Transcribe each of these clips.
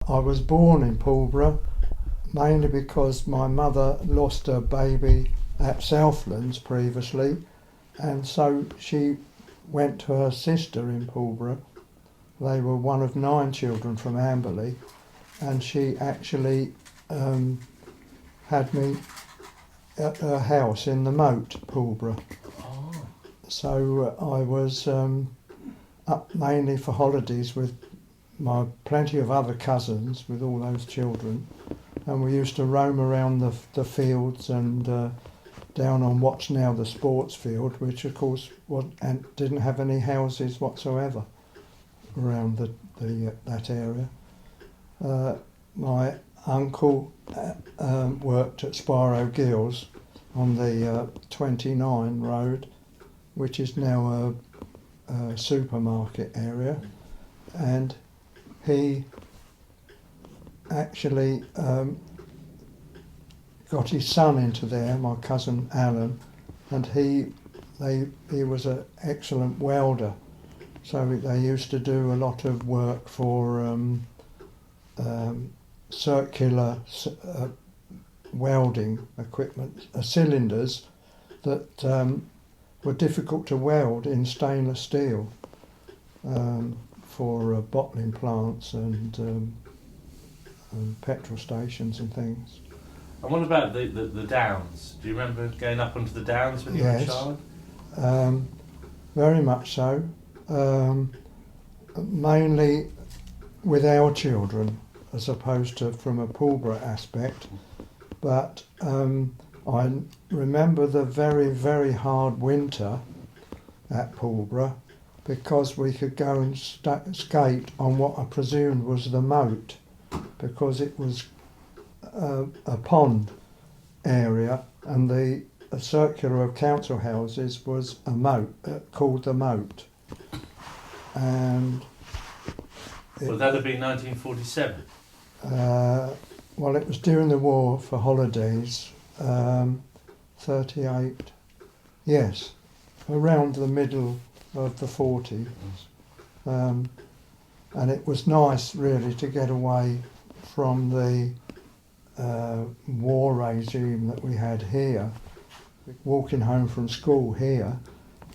I was born in Pulborough, mainly because my mother lost her baby at Southlands previously, and so she went to her sister in Pulborough. They were one of 9 children from Amberley, and she actually had me at her house in the Moat, Pulborough. Oh. So I was up mainly for holidays with my plenty of other cousins, with all those children, and we used to roam around the fields and down on what's now the sports field, which of course and didn't have any houses whatsoever around that area. My uncle worked at Sparrow Gills on the 29 road, which is now a supermarket area, and he actually got his son into there, my cousin Alan, and he was an excellent welder. So they used to do a lot of work for circular welding equipment, cylinders that were difficult to weld in stainless steel for bottling plants and petrol stations and things. And what about the downs? Do you remember going up onto the downs when you were a child? Very much so. Mainly with our children, as opposed to from a Pulborough aspect. But I remember the very, very hard winter at Pulborough, because we could go and skate on what I presumed was the Moat, because it was a pond area, and the circular of council houses was a moat, called the Moat. And Would that have been 1947? Well, it was during the war for holidays, 38, yes, around the middle of the 40s. And it was nice really to get away from the war regime that we had here. Walking home from school here,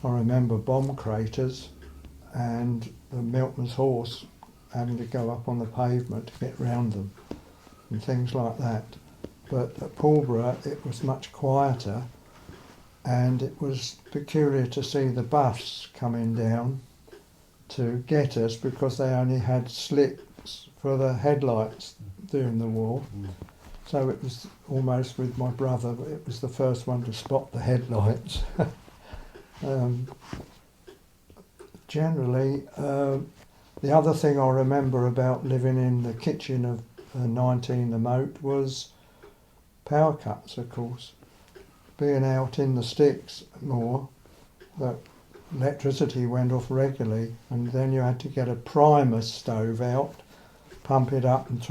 I remember bomb craters and the milkman's horse having to go up on the pavement to get round them and things like that. But at Pulborough it was much quieter, and it was peculiar to see the buffs coming down to get us, because they only had slits for the headlights during the war. So it was almost with my brother, it was the first one to spot the headlights. Generally, the other thing I remember about living in the kitchen of 19 the Moat was power cuts, of course. Being out in the sticks more, that electricity went off regularly, and then you had to get a Primus stove out, pump it up, and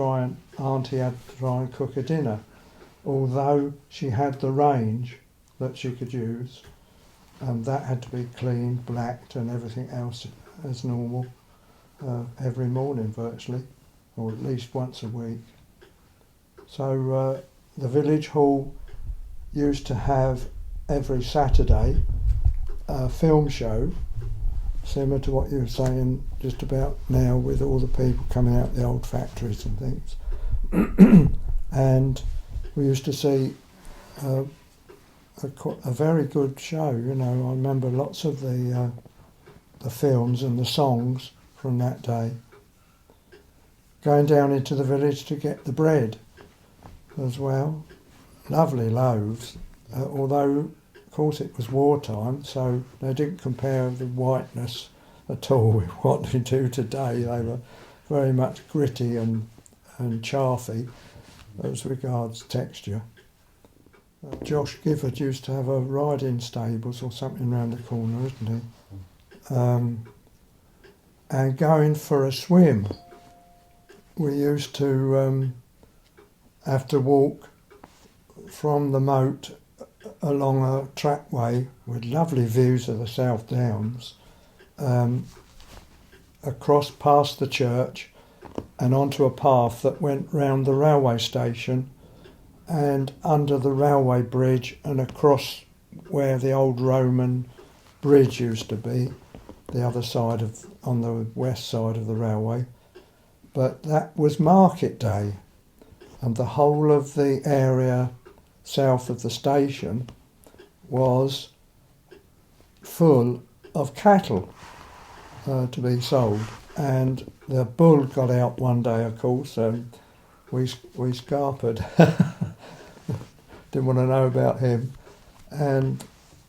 Auntie had to try and cook a dinner. Although she had the range that she could use, and that had to be cleaned, blacked, and everything else as normal every morning virtually, or at least once a week. So the village hall used to have every Saturday a film show, similar to what you were saying just about now, with all the people coming out of the old factories and things. And we used to see a very good show. You know, I remember lots of the films and the songs from that day. Going down into the village to get the bread as well. Lovely loaves, although of course it was wartime, so they didn't compare the whiteness at all with what we do today. They were very much gritty and chaffy as regards texture. Josh Gifford used to have a riding stables or something round the corner, isn't he? And going for a swim, we used to have to walk from the Moat along a trackway with lovely views of the South Downs, across past the church, and onto a path that went round the railway station and under the railway bridge and across where the old Roman bridge used to be, the other side on the west side of the railway. But that was market day, and the whole of the area south of the station was full of cattle to be sold. And the bull got out one day, of course, and we scarpered. Didn't want to know about him. And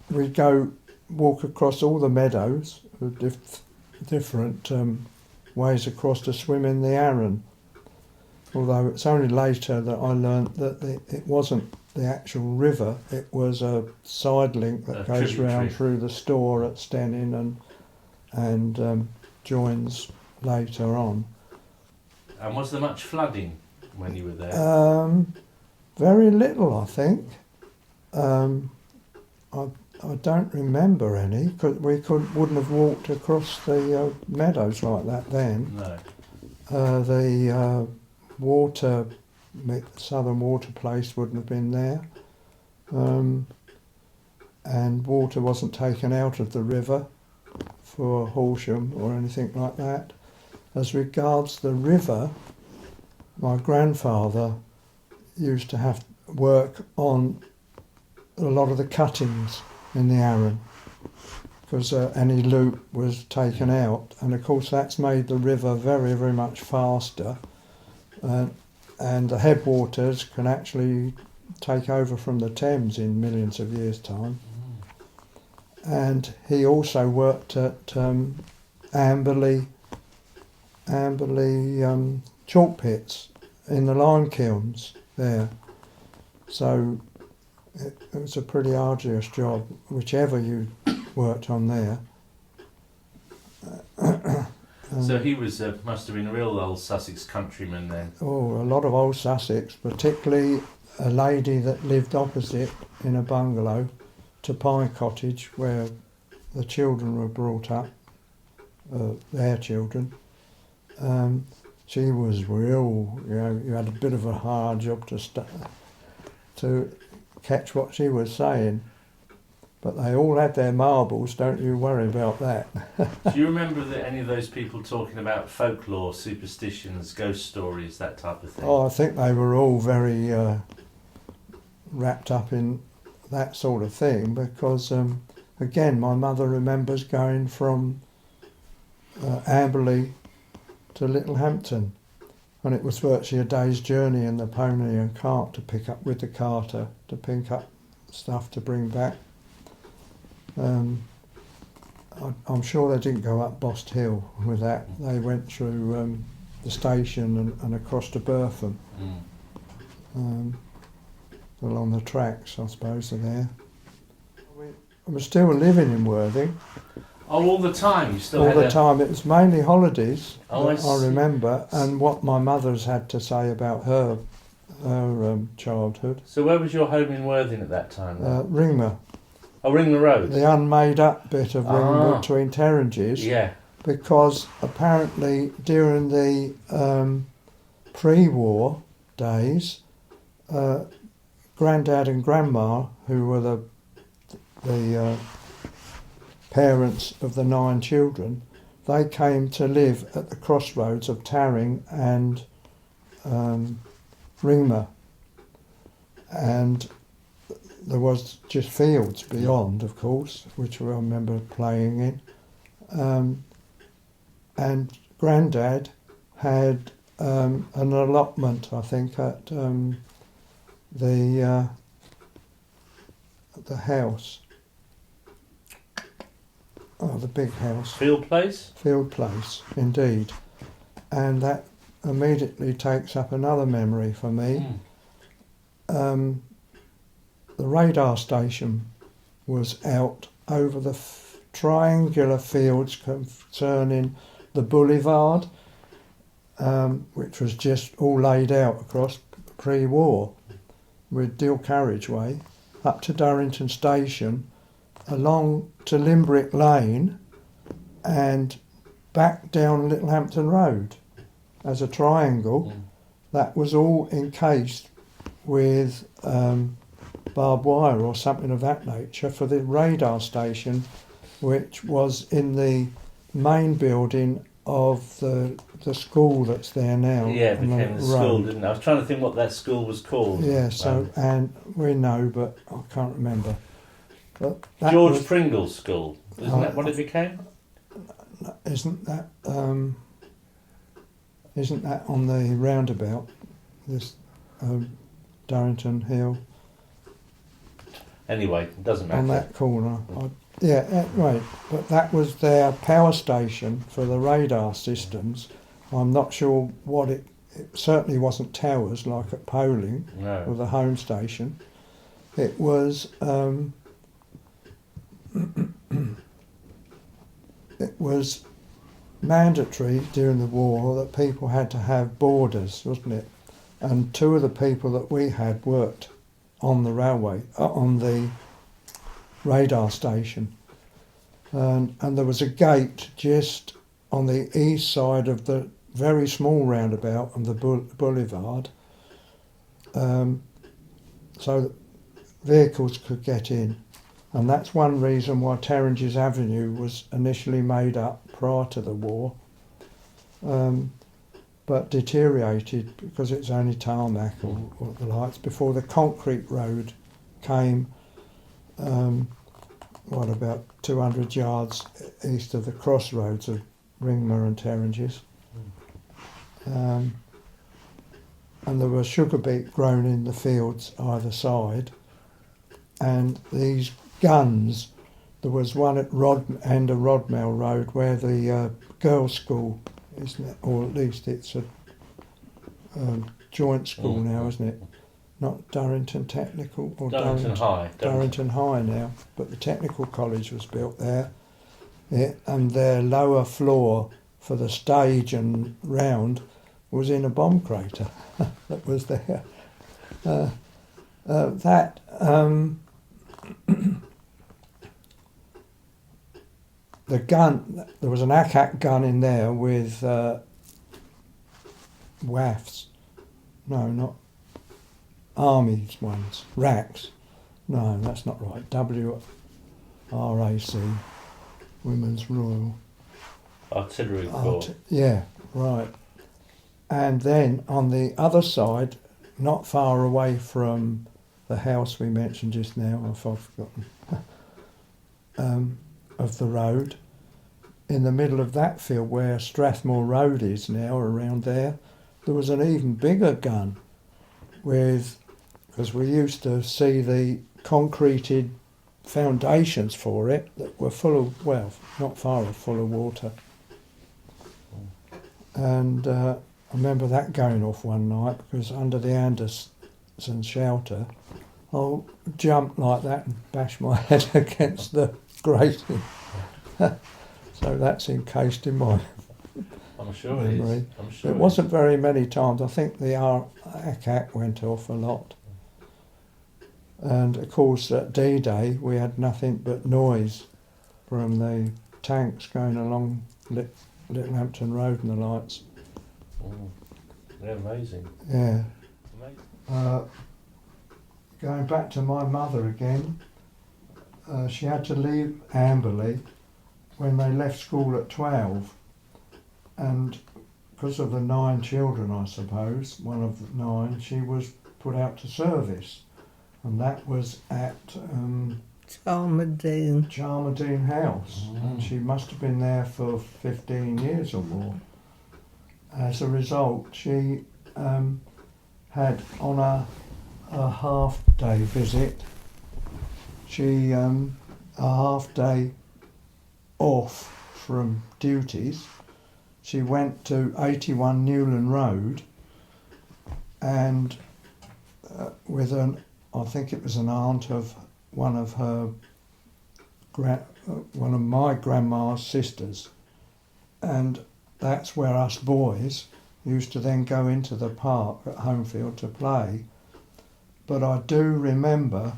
we'd go walk across all the meadows, different ways across to swim in the Arun. Although it's only later that I learnt that it wasn't the actual river, it was a side link that goes round through the store at Stenning and joins later on. And was there much flooding when you were there? Very little, I think. I don't remember any, because we wouldn't have walked across the meadows like that then. No. The Southern Water place wouldn't have been there. And water wasn't taken out of the river for Horsham or anything like that. As regards the river, my grandfather used to have work on a lot of the cuttings in the Arun, because any loop was taken out, and of course that's made the river very, very much faster, and the headwaters can actually take over from the Thames in millions of years' time. And he also worked at Amberley chalk pits in the lime kilns there. So it was a pretty arduous job, whichever you worked on there. So he was must have been a real old Sussex countryman then. Oh, a lot of old Sussex, particularly a lady that lived opposite in a bungalow to Pine Cottage, where the children were brought up, their children. She was real, you had a bit of a hard job to catch what she was saying. But they all had their marbles, don't you worry about that. Do you remember any of those people talking about folklore, superstitions, ghost stories, that type of thing? Oh, I think they were all very wrapped up in that sort of thing, because, again, my mother remembers going from Amberley to Littlehampton, and it was virtually a day's journey in the pony and cart to pick up with the carter, to pick up stuff to bring back. I'm sure they didn't go up Bost Hill with that. They went through the station and across to Burpham. Along the tracks, I suppose, are there. I was still living in Worthing. Oh, all the time? You still all the time. It was mainly holidays, I remember, and what my mother's had to say about her childhood. So where was your home in Worthing at that time? Ringmer. Oh, Ringmer Road? The unmade up bit of Ringmer between Terranges. Yeah. Because apparently during the pre-war days, Grandad and Grandma, who were the parents of the 9 children, they came to live at the crossroads of Tarring and Ringmer, and there was just fields beyond, of course, which I remember playing in, and Grandad had an allotment, I think, at the house. Oh, the big house. Field Place? Field Place, indeed. And that immediately takes up another memory for me. The radar station was out over the triangular fields concerning the boulevard, which was just all laid out across pre-war with dual carriageway, up to Durrington Station, along to Limbrick Lane, and back down Littlehampton Road. as a triangle that was all encased with barbed wire or something of that nature for the radar station, which was in the main building of the school that's there now. Yeah, it became the school, road. didn't it? I was trying to think what that school was called. Yeah, so, and we know, but I can't remember. But that George was, Pringle's school. Isn't that what it became? isn't that on the roundabout, this Durrington Hill? Anyway, it doesn't matter. On that corner. Right. But that was their power station for the radar systems. I'm not sure what it certainly wasn't towers like at Poling or the home station. It was it was mandatory during the war that people had to have borders, wasn't it? And two of the people that we had worked on the railway, on the radar station. And there was a gate just on the east side of the very small roundabout on the boulevard, so that vehicles could get in. And that's one reason why Terranges Avenue was initially made up prior to the war, but deteriorated because it's only tarmac or the lights before the concrete road came about 200 yards east of the crossroads of Ringmer and Terranges. And there was sugar beet grown in the fields either side, and these guns, there was one at Rodmell Road where the girls' school, isn't it? Or at least it's a joint school now, isn't it? Not Durrington Technical or Durrington High. Durrington High now, but the technical college was built there. Yeah, and their lower floor for the stage and round was in a bomb crater that was there. The gun, there was an ACAC gun in there with WAFs. No, not Army's ones. RACs. No, that's not right. WRAC, Women's Royal Artillery Corps. Yeah, right. And then on the other side, not far away from the house we mentioned just now, I've forgotten, of the road, in the middle of that field where Strathmore Road is now, around there was an even bigger gun because we used to see the concreted foundations for it that were full of, well, not far off, full of water. And I remember that going off one night because under the Anderson shelter, I jumped like that and bashed my head against the grating. So that's encased in my I'm sure memory. it is. I'm sure it wasn't very many times. I think the ACAC went off a lot. And of course at D-Day we had nothing but noise from the tanks going along Little Hampton Road and the lights. They're amazing. Yeah. Amazing. Going back to my mother again, she had to leave Amberley when they left school at 12, and because of the 9 children, I suppose, one of the 9, she was put out to service, and that was at Charmandean House, and she must have been there for 15 years or more. As a result, she had on a half-day visit, a half-day off from duties, she went to 81 Newland Road and with I think it was an aunt of one of my grandma's sisters, and that's where us boys used to then go into the park at Homefield to play. But I do remember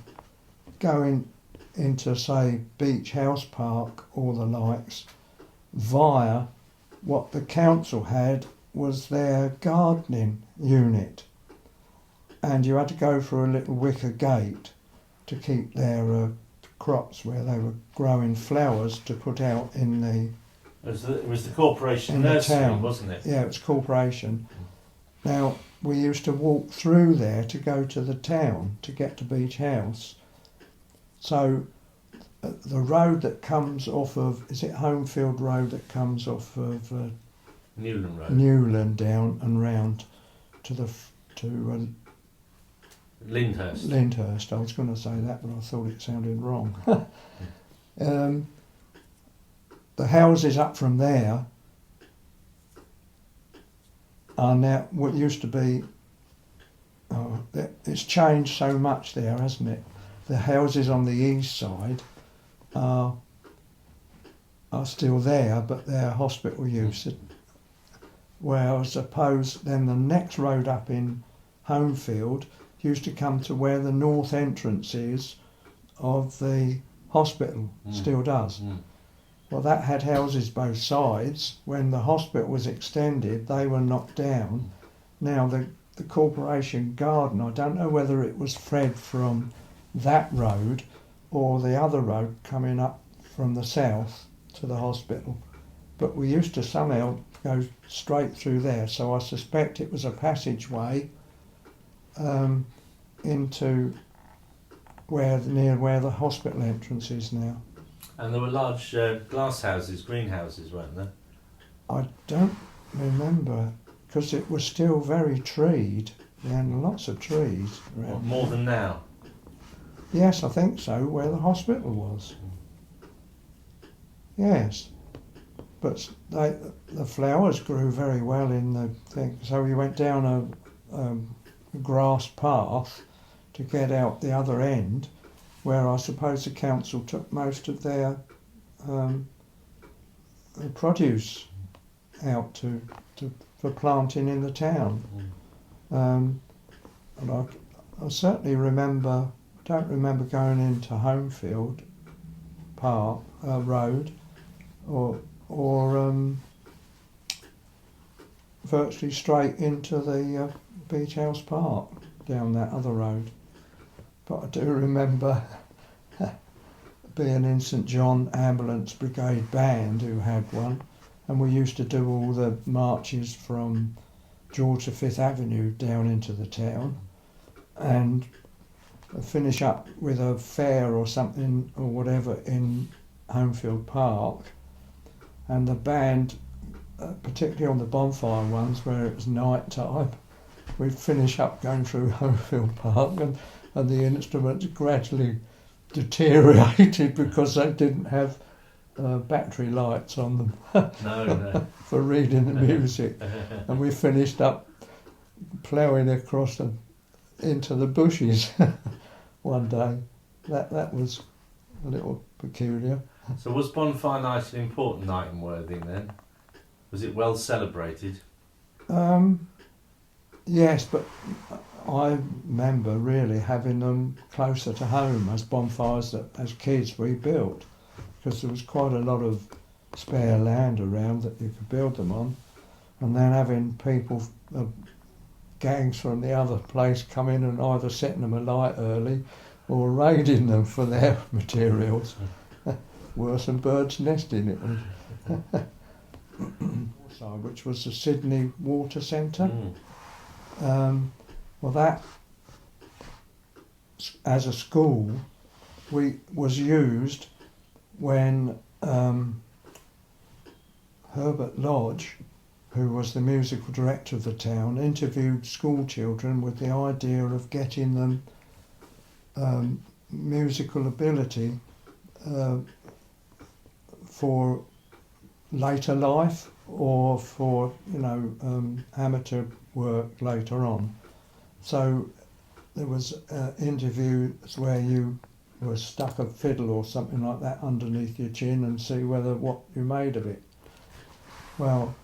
going into, say, Beach House Park or the likes via what the council had was their gardening unit, and you had to go through a little wicker gate to keep their crops where they were growing flowers to put out in the It was the corporation in the nursery, town. wasn't it? Yeah, it was corporation. Now, we used to walk through there to go to the town to get to Beach House. So the road that comes off of, is it Homefield Road that comes off of Newland Road. Newland down and round to Lyndhurst. Lyndhurst. I was going to say that, but I thought it sounded wrong. The houses up from there are now what used to be. It's changed so much there, hasn't it? The houses on the east side are still there, but they're hospital use. Where I suppose then the next road up in Homefield used to come to where the north entrance is of the hospital, still does. Well, that had houses both sides. When the hospital was extended, they were knocked down. Now the corporation garden, I don't know whether it was fed from that road or the other road coming up from the south to the hospital, but we used to somehow go straight through there, so I suspect it was a passageway into near where the hospital entrance is now. And there were large glass houses, greenhouses, weren't there? I don't remember, because it was still very treed, and lots of trees around. What, more than now? Yes, I think so, where the hospital was. Yes, but the flowers grew very well in the thing, so we went down a grass path to get out the other end, where I suppose the council took most of their produce out for planting in the town. And I certainly don't remember going into Homefield Park Road or virtually straight into the Beach House Park down that other road. But I do remember being in St John Ambulance Brigade Band, who had one, and we used to do all the marches from George V Avenue down into the town and finish up with a fair or something or whatever in Homefield Park. And the band, particularly on the bonfire ones where it was night time, we'd finish up going through Homefield Park and the instruments gradually deteriorated because they didn't have battery lights on them No. for reading the music. And we finished up ploughing across into the bushes one day. That was a little peculiar. So was Bonfire Night an important night in Worthing then? Was it well celebrated? Yes, but I remember really having them closer to home as bonfires that as kids we built, because there was quite a lot of spare land around that you could build them on, and then having people, gangs from the other place come in and either setting them alight early or raiding them for their materials. Worse than birds nesting it. Which was the Sidney Water Centre. Well, that as a school was used when Herbert Lodge, who was the musical director of the town, interviewed school children with the idea of getting them musical ability for later life or for amateur work later on. So there was interviews where you were stuck a fiddle or something like that underneath your chin and see what you made of it. Well,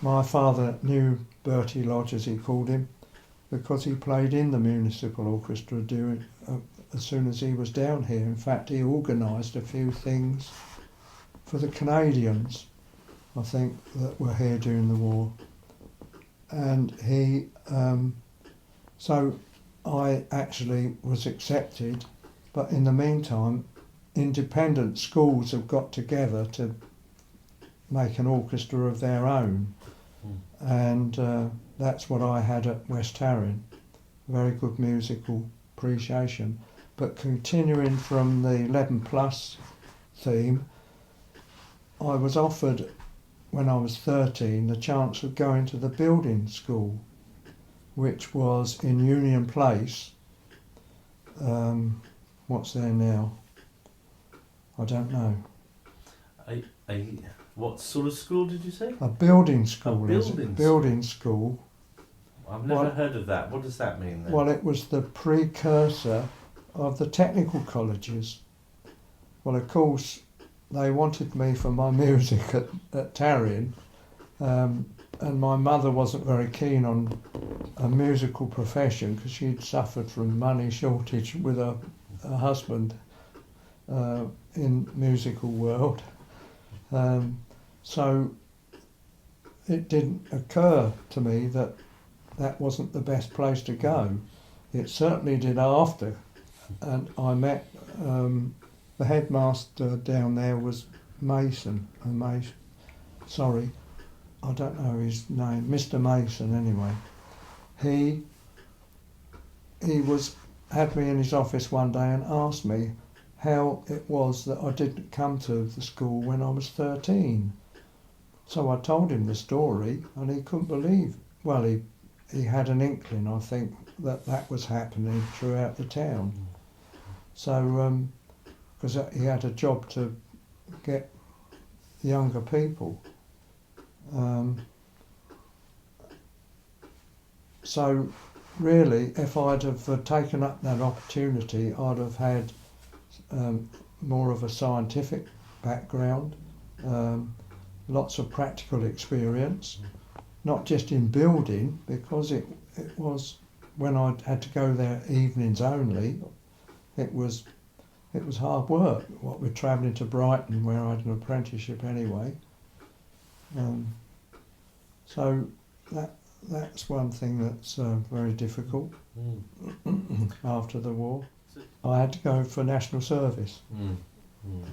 my father knew Bertie Lodge, as he called him, because he played in the municipal orchestra as soon as he was down here. In fact, he organised a few things for the Canadians, I think, that were here during the war. and he, so I actually was accepted, but in the meantime, independent schools have got together to make an orchestra of their own, and that's what I had at West Harrin. Very good musical appreciation, but continuing from the 11 plus theme, I was offered when I was 13 the chance of going to the building school, which was in Union Place. What's there now? I don't know. What sort of school did you say? A building school. Building school. I've never heard of that. What does that mean then? Well, it was the precursor of the technical colleges. Well, of course, they wanted me for my music at Tarrion, and my mother wasn't very keen on a musical profession because she'd suffered from money shortage with her husband in musical world. So it didn't occur to me that that wasn't the best place to go. It certainly did after, and I met the headmaster down there was Mason. Sorry, I don't know his name. Mr. Mason, anyway. He had me in his office one day and asked me how it was that I didn't come to the school when I was 13. So I told him the story, and he couldn't believe. Well, he had an inkling, I think, that was happening throughout the town. So, because he had a job to get younger people. So, really, if I'd have taken up that opportunity, I'd have had more of a scientific background, lots of practical experience, not just in building, because it was, when I had to go there evenings only, it was hard work. What we're travelling to Brighton, where I had an apprenticeship anyway. So that's one thing that's very difficult after the war. I had to go for national service,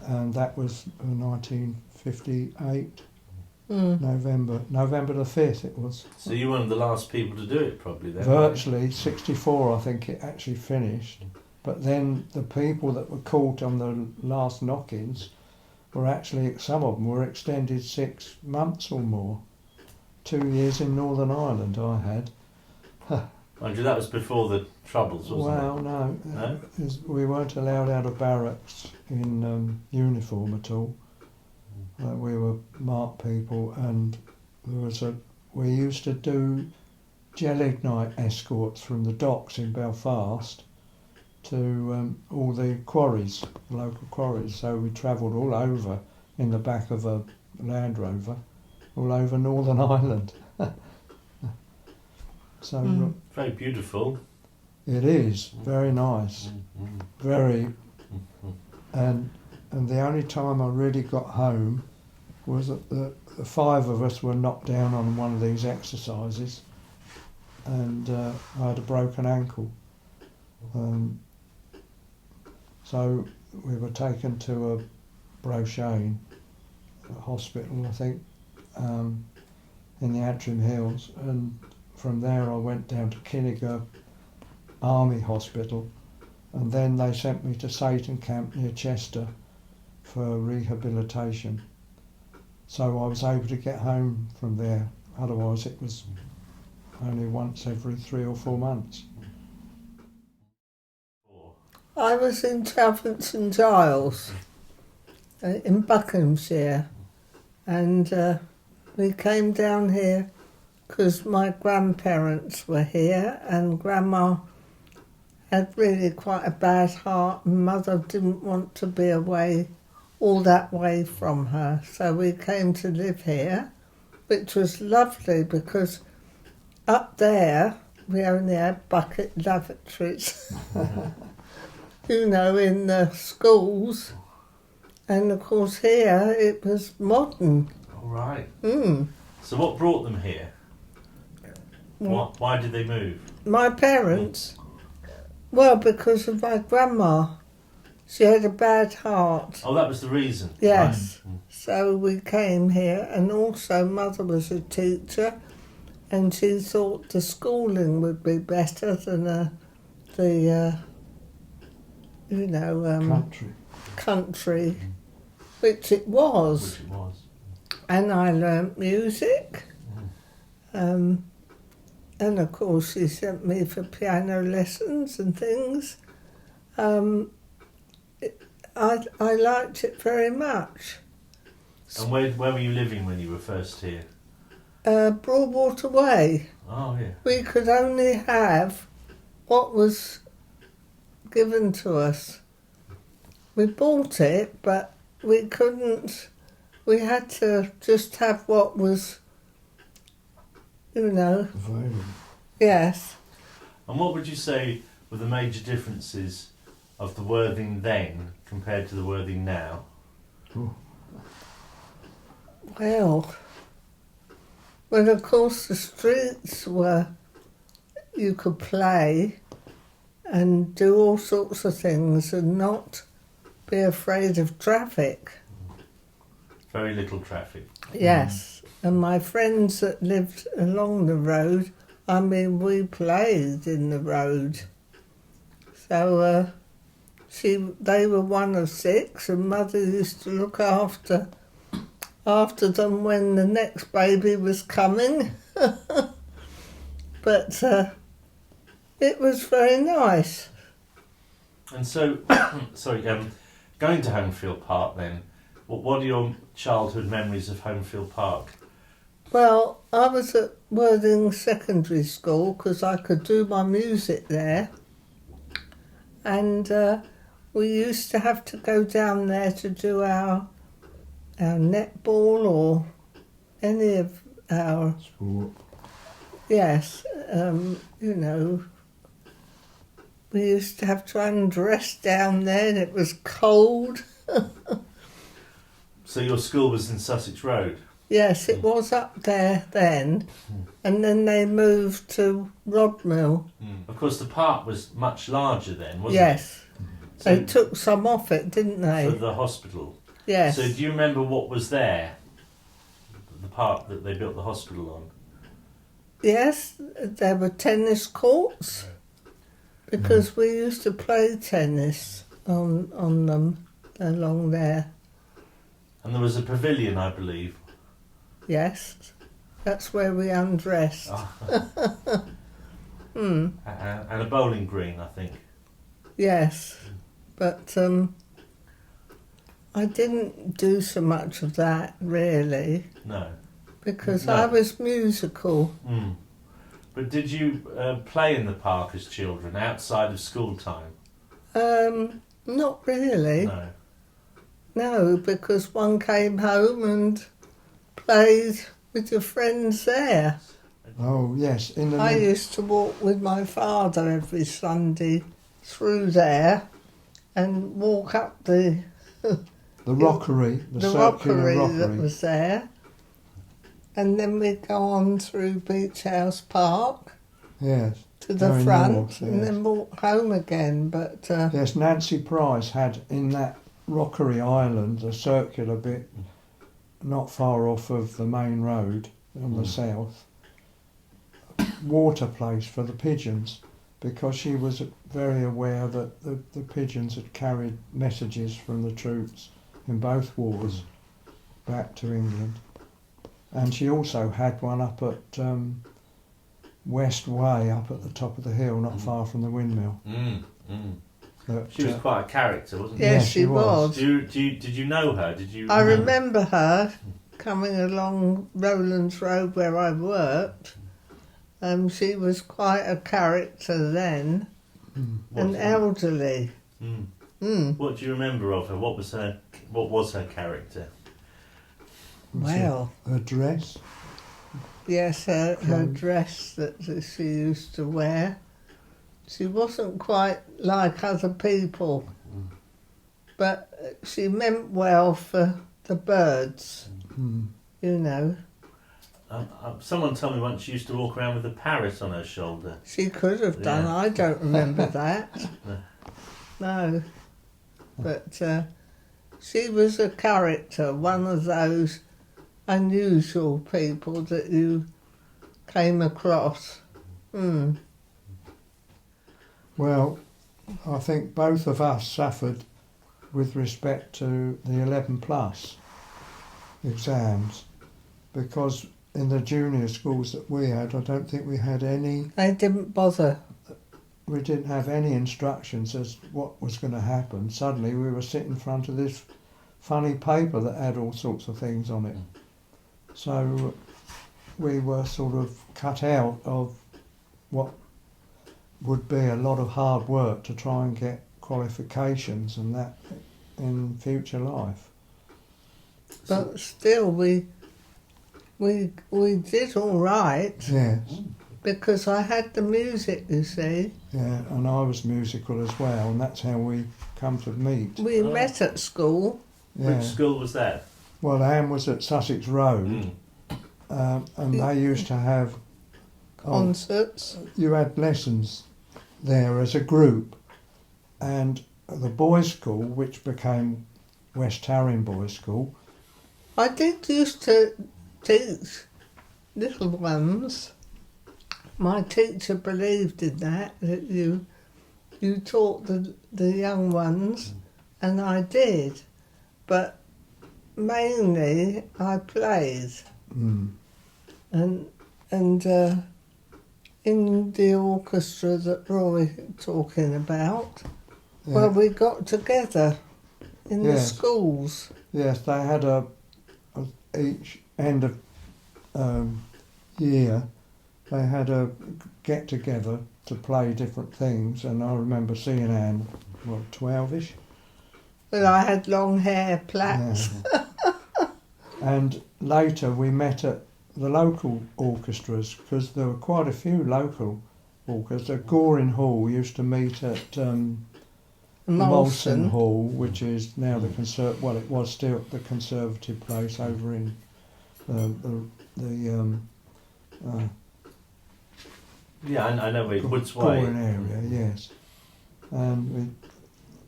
and that was 1958. November the 5th it was. So you were one of the last people to do it probably then? Virtually, 64 I think it actually finished. But then the people that were caught on the last knock-ins were actually, some of them were extended 6 months or more. 2 years in Northern Ireland I had. Mind you, that was before the Troubles, wasn't Well, it? no? We weren't allowed out of barracks in uniform at all. We were marked people, and we used to do gelignite escorts from the docks in Belfast to all the quarries, the local quarries. So we travelled all over in the back of a Land Rover, all over Northern Ireland. So very beautiful. It is very nice, very, and the only time I really got home was that the 5 of us were knocked down on one of these exercises, and I had a broken ankle. So we were taken to a Brochane hospital, I think, in the Antrim Hills, and from there I went down to Kinnegad Army Hospital, and then they sent me to Satan Camp near Chester for rehabilitation. So I was able to get home from there, otherwise it was only once every 3 or 4 months. I was in Trafford St Giles in Buckinghamshire, and we came down here because my grandparents were here, and Grandma had really quite a bad heart, and Mother didn't want to be away all that way from her. So we came to live here, which was lovely because up there we only had bucket lavatories, in the schools. And of course here it was modern. All right. Mm. So what brought them here? Why did they move? My parents? Well, because of my grandma. She had a bad heart. Oh, that was the reason. Yes. Right. So we came here, and also Mother was a teacher, and she thought the schooling would be better than country, which it was. Which it was. And I learnt music. And of course she sent me for piano lessons and things. I liked it very much. And where were you living when you were first here? Broadwater Way. Oh, yeah. We could only have what was given to us. We bought it, but we couldn't. We had to just have what was, Available. Yes. And what would you say were the major differences of the Worthing then compared to the Worthing now? Oh. Well, of course the streets were, you could play and do all sorts of things and not be afraid of traffic. Very little traffic. Yes, and my friends that lived along the road, we played in the road. So they were one of 6, and Mother used to look after them when the next baby was coming. But it was very nice. And so, going to Homefield Park then, what are your childhood memories of Homefield Park? Well, I was at Worthing Secondary School because I could do my music there. And we used to have to go down there to do our netball or any of our... Sport. Yes, we used to have to undress down there and it was cold. So your school was in Sussex Road? Yes, it was up there then, and then they moved to Rodmill. Of course, the park was much larger then, wasn't it? Yes, So they took some off it, didn't they? for the hospital. Yes. So do you remember what was there? The park that they built the hospital on? Yes, there were tennis courts because we used to play tennis on them along there. And there was a pavilion, I believe. Yes, that's where we undressed. And a bowling green, I think. Yes, but I didn't do so much of that really No. because No. I was musical. But did you play in the park as children outside of school time? Not really. No. No, because one came home and played with your friends there. Oh, yes. I used to walk with my father every Sunday through there and walk up the rockery, the circular rockery that was there. And then we'd go on through Beach House Park. Yes. To the Going front north, and yes. then walk home again. But Yes, Nancy Price had in that rockery island a circular bit not far off of the main road on the south, water place for the pigeons, because she was very aware that the pigeons had carried messages from the troops in both wars back to England. And she also had one up at West Way, up at the top of the hill, not far from the windmill. That, She was quite a character, wasn't she? yes, Yes, she she was. was. Did you know her? Did you? I remember her coming along Rowlands Road where I worked. She was quite a character then, and elderly. What do you remember of her? What was her character? Well, her dress. yes, her dress that she used to wear. She wasn't quite like other people, but she meant well for the birds, you know. Someone told me once she used to walk around with a parrot on her shoulder. She could have done. Yeah. I don't remember that. No. No. But she was a character, one of those unusual people that you came across. Mm. Well, I think both of us suffered with respect to the 11 plus exams, because in the junior schools that we had, I don't think we had any. They didn't bother. We didn't have any instructions as what was going to happen. Suddenly we were sitting in front of this funny paper that had all sorts of things on it. So we were sort of cut out of what would be a lot of hard work to try and get qualifications and that in future life. But still, we did all right Yes, because I had the music, you see. yeah, and I was musical as well, and that's how we come to meet. We Oh. met at school. Yeah. Which school was that? Well, Anne was at Sussex Road, and they used to have Concerts. you had lessons there as a group, and the boys' school, which became West Tarrion Boys' School. I did used to teach little ones. My teacher believed in that you taught the young ones, and I did. But mainly I played, Mm. and in the orchestra that Roy talking about, Yeah. well, we got together in the Yes. schools. Yes, they had each end of year, they had a get together to play different things, and I remember seeing Anne, 12ish. But I had long hair, plaits. Yeah. And later we met at the local orchestras, because there were quite a few local orchestras. Goring Hall used to meet at the Molson Hall, which is now it was still the Conservative place over in Yeah, I know where Woods Goring Way. area, yes. And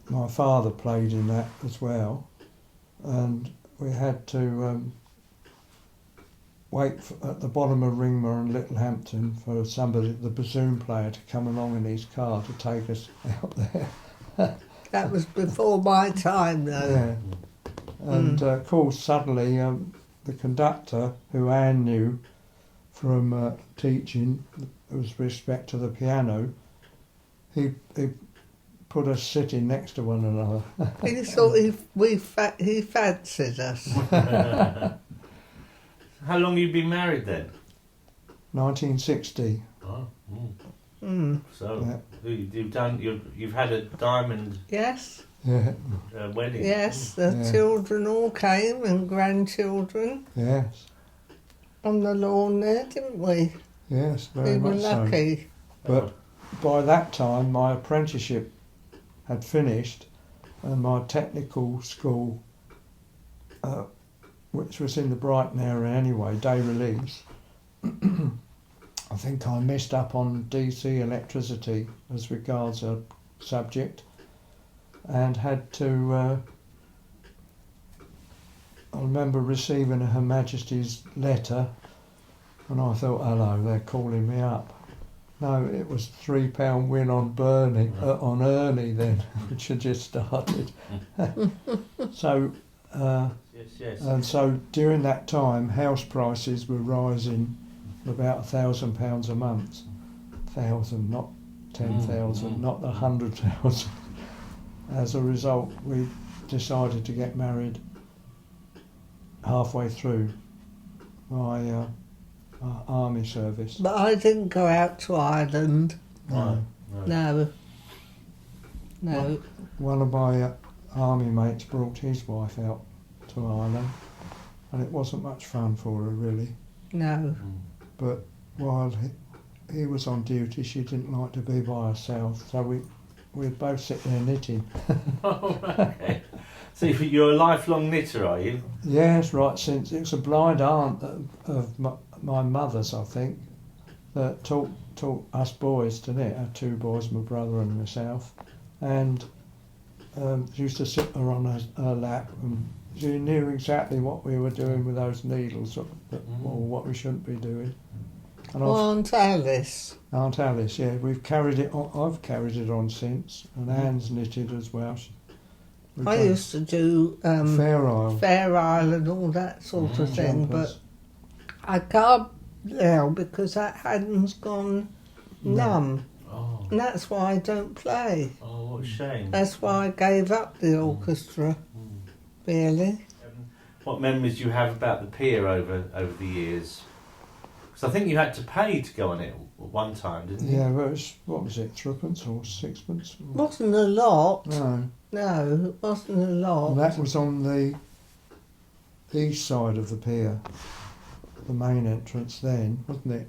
my father played in that as well, and we had to wait at the bottom of Ringmer and Littlehampton for the bassoon player to come along in his car to take us out there. That was before my time, though. Yeah. And of course, suddenly the conductor, who Anne knew from teaching, with respect to the piano, he put us sitting next to one another. He thought he fancied us. How long have you been married then? 1960. Oh, Yeah. So you've had a diamond Yes, Yeah. wedding. yes, the Yeah. children all came and grandchildren Yes. on the lawn there, didn't we? Yes. Very We were much so. lucky. But by that time, my apprenticeship had finished, and my technical school, which was in the Brighton area anyway, day release, I think I missed up on DC electricity as regards a subject, and had to. I remember receiving Her Majesty's letter, and I thought, hello, they're calling me up. No, it was £3 win on on Ernie then, which had just started. So, Yes. and so during that time, house prices were rising about £1,000 a month. 1,000, not 10,000, not 100,000. As a result, we decided to get married halfway through my army service. But I didn't go out to Ireland. No. No. One of my army mates brought his wife out to Ireland, and it wasn't much fun for her really. No. But while he was on duty, she didn't like to be by herself, so we'd both sit there knitting. Oh, okay. So you're a lifelong knitter, are you? Yes, right since it was a blind aunt of my mother's, I think, that taught us boys to knit. I had 2 boys, my brother and myself, and she used to sit her on her lap, and she knew exactly what we were doing with those needles, or what we shouldn't be doing. And Aunt Alice. Aunt Alice, yeah, we've carried it on. I've carried it on since, and Anne's knitted as well. I used to do Fair Isle. Fair Isle and all that sort of thing, Jumpers. but I can't now because that hand's gone numb. Oh, And that's why I don't play. oh, what a shame. That's why I gave up the orchestra, really. What memories do you have about the Pier over the years? Because I think you had to pay to go on it at one time, didn't you? Yeah, well, what was it, 3pence or 6pence? Wasn't a lot. No. No, it wasn't a lot. And that was on the east side of the pier, the main entrance then, wasn't it?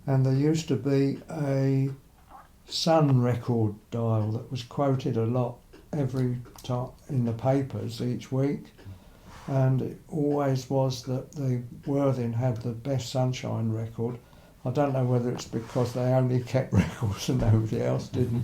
And there used to be a Sun record dial that was quoted a lot every time in the papers each week, and it always was that the Worthing had the best Sunshine record. I don't know whether it's because they only kept records and nobody else didn't.